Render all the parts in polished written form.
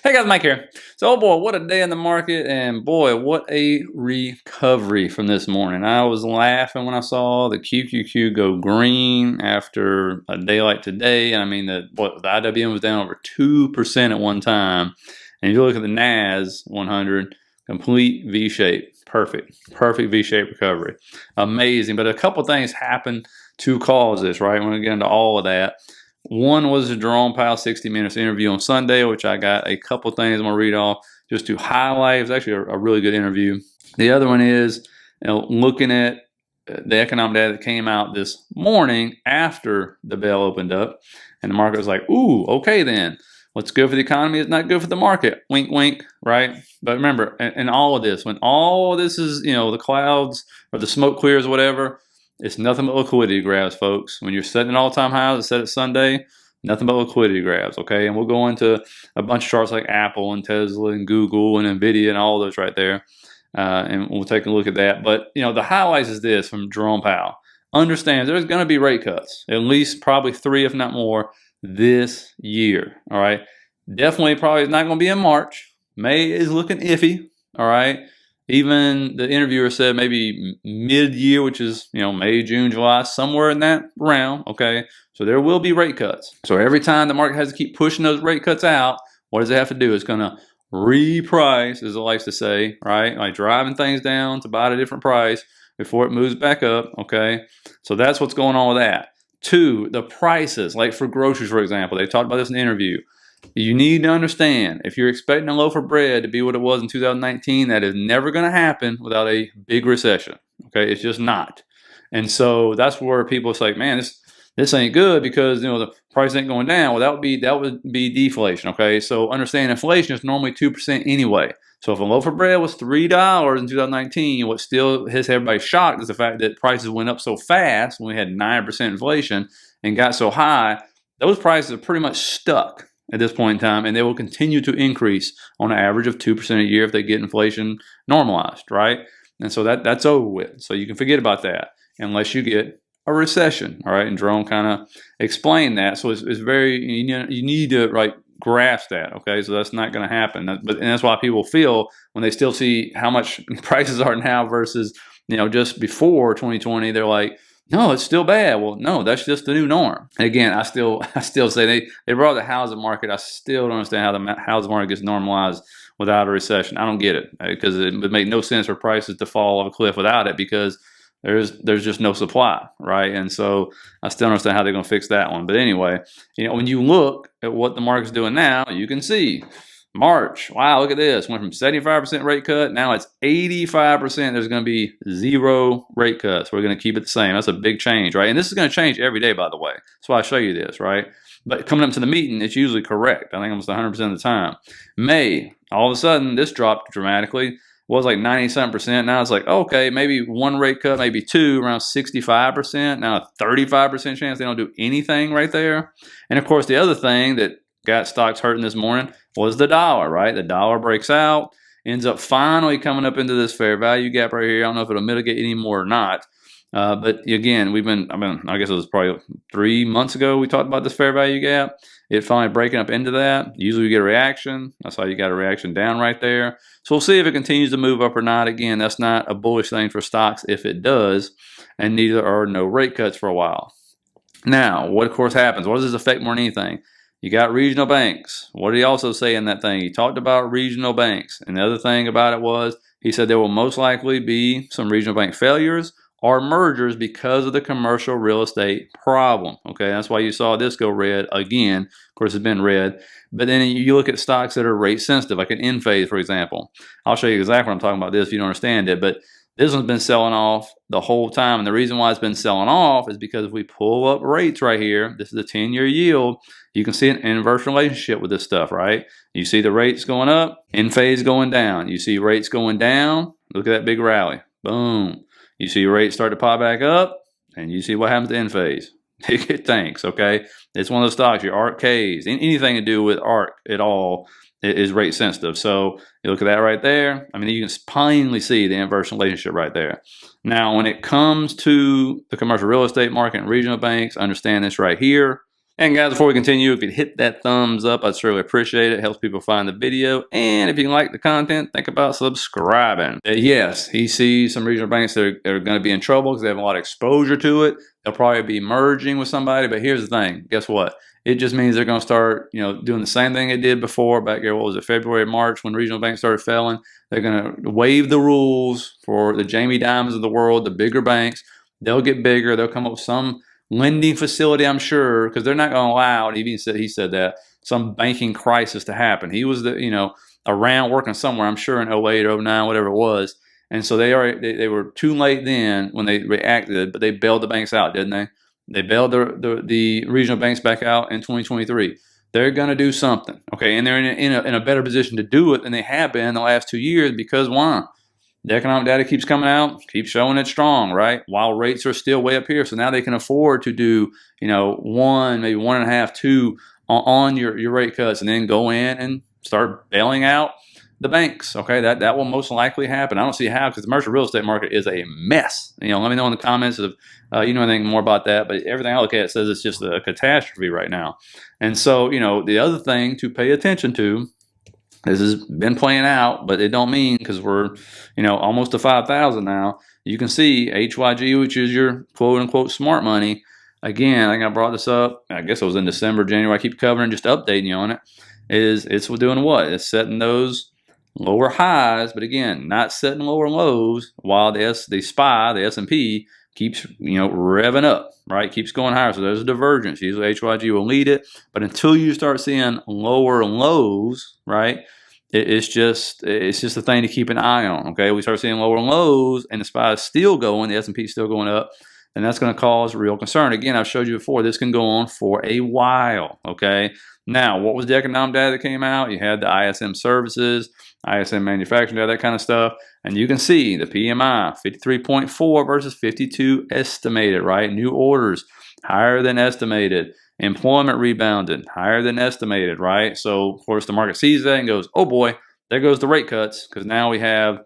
Hey guys, Mike here. So, oh boy, what a day in the market, and boy, what a recovery from this morning. I was laughing when I saw the QQQ go green after a day like today. And I mean, the IWM was down over 2% at one time. And if you look at the NAS 100, complete V shape. Perfect V shape recovery. Amazing. But a couple things happened to cause this, right? We're going to get into all of that. One was the Jerome Powell 60 Minutes interview on Sunday, which I got a couple things I'm going to read off just to highlight. It was actually a really good interview. The other one is looking at the economic data that came out this morning after the bell opened up. And the market was like, ooh, okay then. What's good for the economy is not good for the market. Wink, wink, right? But remember, in all of this, when all of this is, the clouds or the smoke clears or whatever, it's nothing but liquidity grabs, folks. When you're setting an all-time high, as I said it Sunday, nothing but liquidity grabs, okay? And we'll go into a bunch of charts like Apple and Tesla and Google and NVIDIA and all those right there, and we'll take a look at that. But, the highlights is this from Jerome Powell. Understand there's going to be rate cuts, at least probably 3, if not more, this year, all right? Definitely probably not going to be in March. May is looking iffy, all right? Even the interviewer said maybe mid-year, which is, May, June, July, somewhere in that round, okay? So there will be rate cuts. So every time the market has to keep pushing those rate cuts out, what does it have to do? It's going to reprice, as it likes to say, right? Like driving things down to buy at a different price before it moves back up, okay? So that's what's going on with that. 2, the prices, like for groceries, for example. They talked about this in the interview. You need to understand, if you're expecting a loaf of bread to be what it was in 2019, that is never going to happen without a big recession. Okay, it's just not. And so that's where people say, man, this ain't good because the price ain't going down. Well, that would be deflation. Okay, so understand inflation is normally 2% anyway. So if a loaf of bread was $3 in 2019, what still has everybody shocked is the fact that prices went up so fast when we had 9% inflation and got so high. Those prices are pretty much stuck at this point in time, and they will continue to increase on an average of 2% a year if they get inflation normalized, right? And so that's over with. So you can forget about that unless you get a recession, all right? And Jerome kind of explained that. So it's very, you need to grasp that, okay? So that's not going to happen. And that's why people feel when they still see how much prices are now versus, just before 2020, they're like, no, it's still bad. Well, no, that's just the new norm. And again, I still say they brought the housing market. I still don't understand how the housing market gets normalized without a recession. I don't get it because it would make no sense for prices to fall off a cliff without it because there's just no supply, right? And so I still don't understand how they're going to fix that one. But anyway, when you look at what the market's doing now, you can see March, wow, look at this. Went from 75% rate cut. Now it's 85%. There's going to be 0 rate cuts. We're going to keep it the same. That's a big change, right? And this is going to change every day, by the way. That's why I show you this, right? But coming up to the meeting, it's usually correct. I think almost 100% of the time. May, all of a sudden, this dropped dramatically. It was like 97%. Now it's like, okay, maybe 1 rate cut, maybe 2, around 65%. Now a 35% chance they don't do anything right there. And of course, the other thing that got stocks hurting this morning was the dollar, right? The dollar breaks out, ends up finally coming up into this fair value gap right here. I don't know if it'll mitigate anymore or not. But again, I guess it was probably 3 months ago we talked about this fair value gap. It finally breaking up into that. Usually you get a reaction. That's how you got a reaction down right there. So we'll see if it continues to move up or not. Again, that's not a bullish thing for stocks if it does, and neither are no rate cuts for a while. Now, what of course happens? What does this affect more than anything? You got regional banks. What did he also say in that thing? He talked about regional banks. And the other thing about it was he said there will most likely be some regional bank failures or mergers because of the commercial real estate problem. Okay, that's why you saw this go red again. Of course, it's been red. But then you look at stocks that are rate sensitive, like an Enphase, for example. I'll show you exactly what I'm talking about this if you don't understand it. But this one's been selling off the whole time. And the reason why it's been selling off is because if we pull up rates right here, this is a 10-year yield, you can see an inverse relationship with this stuff, right? You see the rates going up, Enphase going down. You see rates going down, look at that big rally. Boom. You see rates start to pop back up, and you see what happens to Enphase. It tanks, okay? It's one of those stocks, your ARK Ks, anything to do with ARK at all is rate sensitive. So you look at that right there. I mean, you can plainly see the inverse relationship right there. Now, when it comes to the commercial real estate market and regional banks, understand this right here. And guys, before we continue, if you'd hit that thumbs up, I'd certainly appreciate it. It helps people find the video. And if you like the content, think about subscribing. Yes, he sees some regional banks that are going to be in trouble because they have a lot of exposure to it. They'll probably be merging with somebody. But here's the thing. Guess what? It just means they're going to start, doing the same thing they did before back here. What was it, February, March, when regional banks started failing? They're going to waive the rules for the Jamie Dimons of the world, the bigger banks. They'll get bigger. They'll come up with some lending facility, I'm sure, because they're not going to allow, and he said that, some banking crisis to happen. He was around working somewhere, I'm sure in 08 or 09, whatever it was. And so they were too late then when they reacted, but they bailed the banks out, didn't they? They bailed the regional banks back out in 2023. They're going to do something, okay? And they're in a better position to do it than they have been the last 2 years because why? The economic data keeps coming out, keeps showing it strong, right? While rates are still way up here. So now they can afford to do, 1, maybe 1.5, 2 on your rate cuts and then go in and start bailing out the banks. Okay, that will most likely happen. I don't see how because the commercial real estate market is a mess. Let me know in the comments if you know anything more about that. But everything I look at says it's just a catastrophe right now. And so, the other thing to pay attention to, this has been playing out, but it don't mean because we're, almost to 5,000 now. You can see HYG, which is your quote unquote smart money. Again, I think I brought this up. I guess it was in December, January. I keep covering, just updating you on it. It's doing what? It's setting those lower highs, but again, not setting lower lows while the S&P keeps revving up, right? Keeps going higher. So there's a divergence. Usually HYG will lead it, but until you start seeing lower lows, right? It's just a thing to keep an eye on. Okay, we start seeing lower lows, and the SPY is still going, the S&P is still going up, and that's going to cause real concern. Again, I've showed you before. This can go on for a while. Okay. Now, what was the economic data that came out? You had the ISM services, ISM manufacturing data, that kind of stuff. And you can see the PMI, 53.4 versus 52 estimated, right? New orders, higher than estimated. Employment rebounded, higher than estimated, right? So, of course, the market sees that and goes, oh boy, there goes the rate cuts, because now we have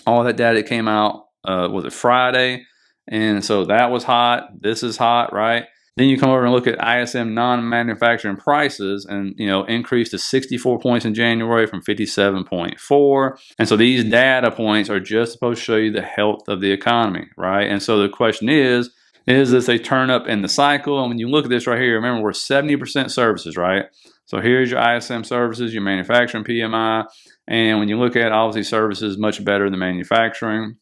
all that data that came out, was it Friday? And so that was hot. This is hot, right? Then you come over and look at ISM non-manufacturing prices and, increased to 64 points in January from 57.4. And so these data points are just supposed to show you the health of the economy, right? And so the question is this a turn up in the cycle? And when you look at this right here, remember we're 70% services, right? So here's your ISM services, your manufacturing PMI. And when you look at obviously services, much better than manufacturing,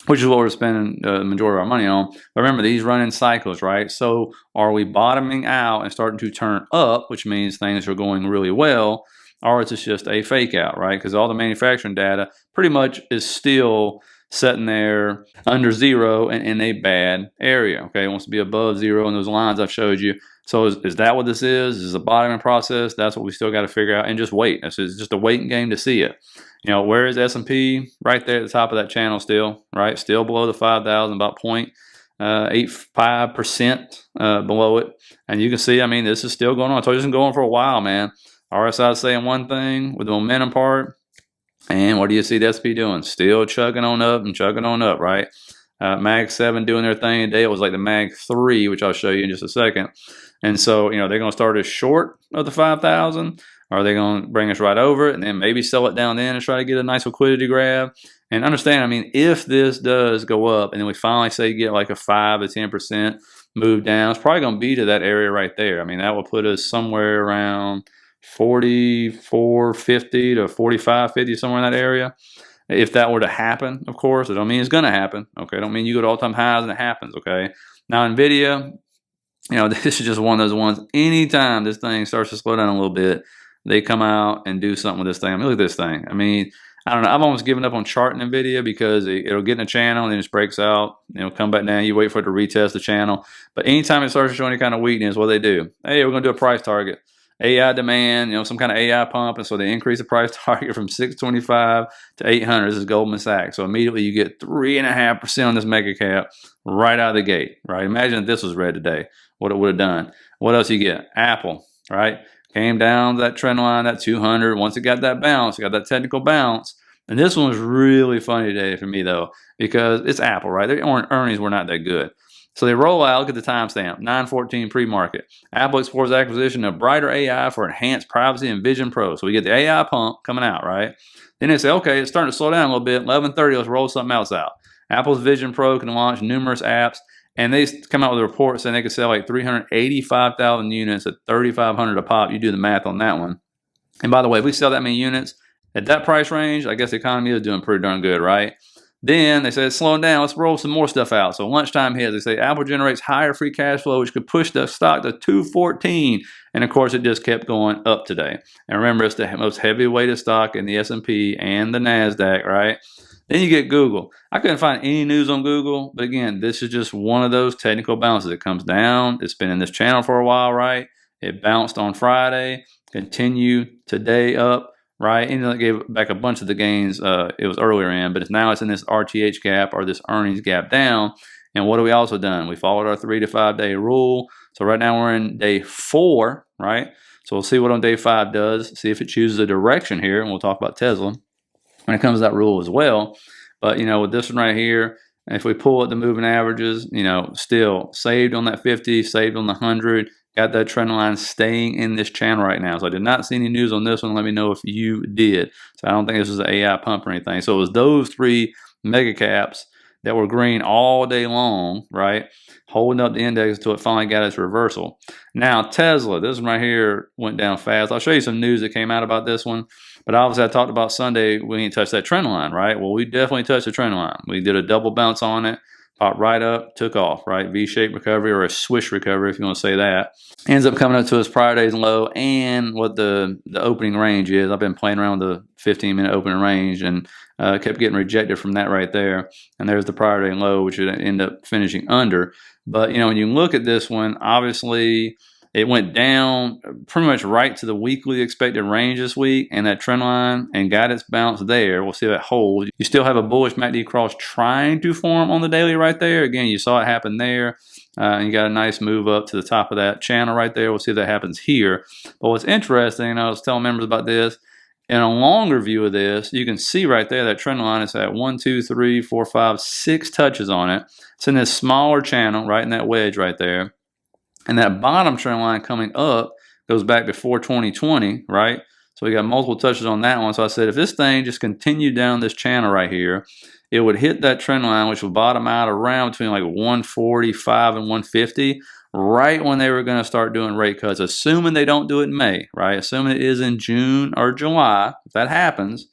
which is what we're spending the majority of our money on. But remember, these run in cycles, right? So are we bottoming out and starting to turn up, which means things are going really well, or is this just a fake out, right? Because all the manufacturing data pretty much is still sitting there under zero and in a bad area, okay? It wants to be above zero in those lines I've showed you. So is that what this is? Is a bottoming process? That's what we still got to figure out and just wait. It's just a waiting game to see it. Where is S&P? Right there at the top of that channel still, right? Still below the 5,000, about 0.85% below it. And you can see, this is still going on. I told you it's been going for a while, man. RSI is saying one thing with the momentum part. And what do you see the S&P doing? Still chugging on up and chugging on up, right? Mag 7 doing their thing today. It was like the Mag 3, which I'll show you in just a second. And so, they're going to start as short of the 5,000. Are they going to bring us right over it and then maybe sell it down then and try to get a nice liquidity grab? And understand, if this does go up and then we finally say get like a 5 to 10% move down, it's probably going to be to that area right there. That will put us somewhere around 44.50 to 45.50, somewhere in that area. If that were to happen, of course, it don't mean it's going to happen. Okay, it don't mean you go to all-time highs and it happens. Okay, now Nvidia, this is just one of those ones. Anytime this thing starts to slow down a little bit, they come out and do something with this thing. Look at this thing. I don't know. I've almost given up on charting NVIDIA because it'll get in a channel and then it just breaks out. It'll come back down. You wait for it to retest the channel. But anytime it starts to show any kind of weakness, what do they do? Hey, we're going to do a price target. AI demand, some kind of AI pump. And so they increase the price target from 625 to 800. This is Goldman Sachs. So immediately you get 3.5% on this mega cap right out of the gate, right? Imagine if this was red today, what it would have done. What else you get? Apple, right? Came down that trend line, that 200. Once it got that bounce, it got that technical bounce. And this one was really funny today for me, though, because it's Apple, right? Their earnings were not that good. So they roll out, look at the timestamp, 9/14 pre-market. Apple explores acquisition of Brighter AI for enhanced privacy and Vision Pro. So we get the AI pump coming out, right? Then they say, okay, it's starting to slow down a little bit. 11:30, let's roll something else out. Apple's Vision Pro can launch numerous apps, and they come out with a report saying they could sell like 385,000 units at $3,500 a pop. You do the math on that one. And by the way, if we sell that many units at that price range, I guess the economy is doing pretty darn good, right? Then they say it's slowing down. Let's roll some more stuff out. So lunchtime hits. They say Apple generates higher free cash flow, which could push the stock to 214. And of course, it just kept going up today. And remember, it's the most heavy-weighted stock in the S&P and the NASDAQ, right? Then you get Google. I couldn't find any news on Google, but again, this is just one of those technical bounces. It comes down. It's been in this channel for a while, right? It bounced on Friday, continued today up, right? And it gave back a bunch of the gains it was earlier in, but now it's in this RTH gap or this earnings gap down. And what have we also done? We followed our 3 to 5 day rule. So right now we're in day 4, right? So we'll see what on day 5 does, see if it chooses a direction here, and we'll talk about Tesla when it comes to that rule as well. But, with this one right here, if we pull at the moving averages, still saved on that 50, saved on the 100, got that trend line staying in this channel right now. So I did not see any news on this one. Let me know if you did. So I don't think this was an AI pump or anything. So it was those 3 mega caps that were green all day long, right? Holding up the index until it finally got its reversal. Now, Tesla, this one right here went down fast. I'll show you some news that came out about this one. But obviously, I talked about Sunday, we didn't touch that trend line, right? Well, we definitely touched the trend line. We did a double bounce on it, popped right up, took off, right? V-shaped recovery or a swish recovery, if you want to say that. Ends up coming up to its prior day's low and what the opening range is. I've been playing around with the 15-minute opening range and kept getting rejected from that right there. And there's the prior day low, which would end up finishing under. But, when you look at this one, obviously, it went down pretty much right to the weekly expected range this week and that trend line and got its bounce there. We'll see if that holds. You still have a bullish MACD cross trying to form on the daily right there. Again, you saw it happen there. And you got a nice move up to the top of that channel right there. We'll see if that happens here. But what's interesting, and I was telling members about this, in a longer view of this, you can see right there that trend line is at 1, 2, 3, 4, 5, 6 touches on it. It's in this smaller channel, right in that wedge right there. And that bottom trend line coming up goes back before 2020, right? So we got multiple touches on that one. So I said, if this thing just continued down this channel right here, it would hit that trend line, which would bottom out around between like 145 and 150, right when they were going to start doing rate cuts, assuming they don't do it in May, right? Assuming it is in June or July. If that happens,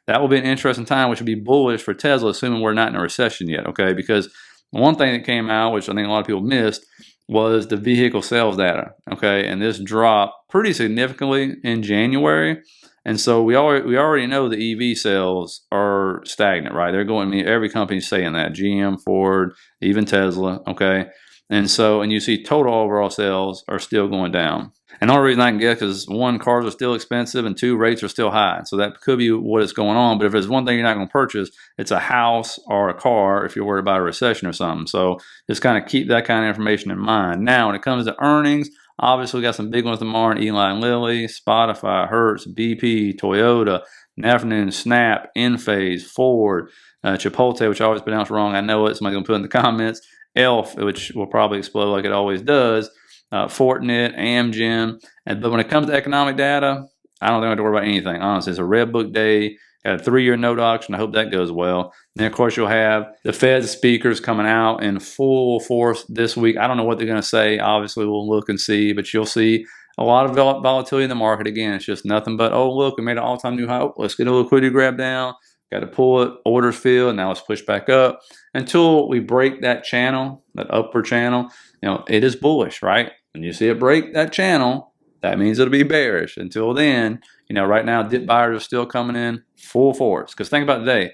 that will be an interesting time, which would be bullish for Tesla, assuming we're not in a recession yet, okay? Because one thing that came out, which I think a lot of people missed, was the vehicle sales data, okay? And this dropped pretty significantly in January. And so we already know the EV sales are stagnant, right? They're going, every company's saying that, GM, Ford, even Tesla, okay? And you see total overall sales are still going down. And the only reason I can guess is 1, cars are still expensive, and 2, rates are still high. So that could be what is going on. But if there's one thing you're not going to purchase, it's a house or a car if you're worried about a recession or something. So just kind of keep that kind of information in mind. Now, when it comes to earnings, obviously we got some big ones tomorrow: Eli Lilly, Spotify, Hertz, BP, Toyota, Nafnin, Snap, Enphase, Ford, Chipotle, which I always pronounce wrong. I know it. Somebody's going to put in the comments. Elf, which will probably explode like it always does. Fortinet, Amgen. But when it comes to economic data, I don't think I have to worry about anything. Honestly, it's a red book day. Got a 3-year note auction. I hope that goes well. And then, of course, you'll have the Fed speakers coming out in full force this week. I don't know what they're going to say. Obviously, we'll look and see. But you'll see a lot of volatility in the market. Again, it's just nothing but, oh, look, we made an all-time new high. Let's get a liquidity grab down. Got to pull it. Orders fill. Now let's push back up until we break that channel, that upper channel. It is bullish, right? When you see it break that channel, that means it'll be bearish. Until then, right now, dip buyers are still coming in full force. Because think about today,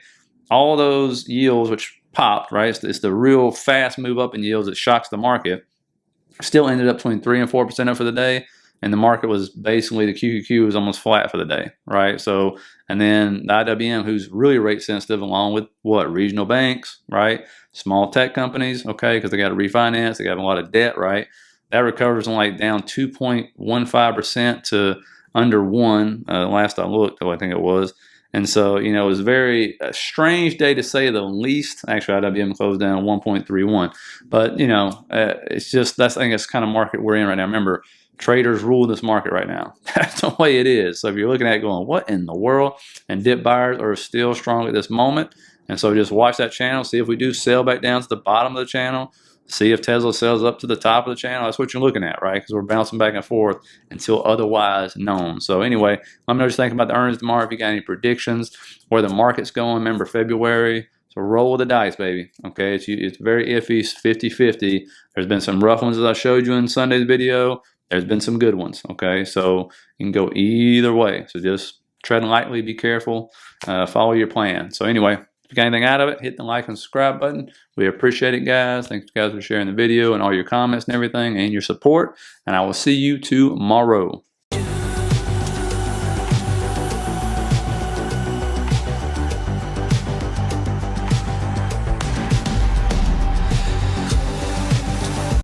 all those yields which popped, right? It's the real fast move up in yields that shocks the market. Still ended up between 3 and 4% up for the day. And the market was basically, the QQQ was almost flat for the day, right? So, and then the IWM, who's really rate sensitive, along with what? Regional banks, right? Small tech companies, okay, because they got to refinance, they got a lot of debt, right? That recovers on like down 2.15% to under 1, last I looked, I think it was. And so, you know, it was a strange day to say the least. Actually, IWM closed down 1.31. But, you know, it's just, I think that's the kind of market we're in right now. Remember, traders rule this market right now. That's the way it is. So if you're looking at it going, what in the world? And dip buyers are still strong at this moment. And so just watch that channel. See if we do sell back down to the bottom of the channel. See if Tesla sells up to the top of the channel. That's what you're looking at, right? Because we're bouncing back and forth until otherwise known. So anyway, let me know what you think about the earnings tomorrow. If you got any predictions, where the market's going. Remember, February. So roll the dice, baby. Okay, it's very iffy, 50-50. There's been some rough ones as I showed you in Sunday's video. There's been some good ones. Okay, so you can go either way. So just tread lightly, be careful, follow your plan. So anyway, if you got anything out of it, hit the like and subscribe button. We appreciate it, guys. Thanks, guys, for sharing the video and all your comments and everything and your support. And I will see you tomorrow.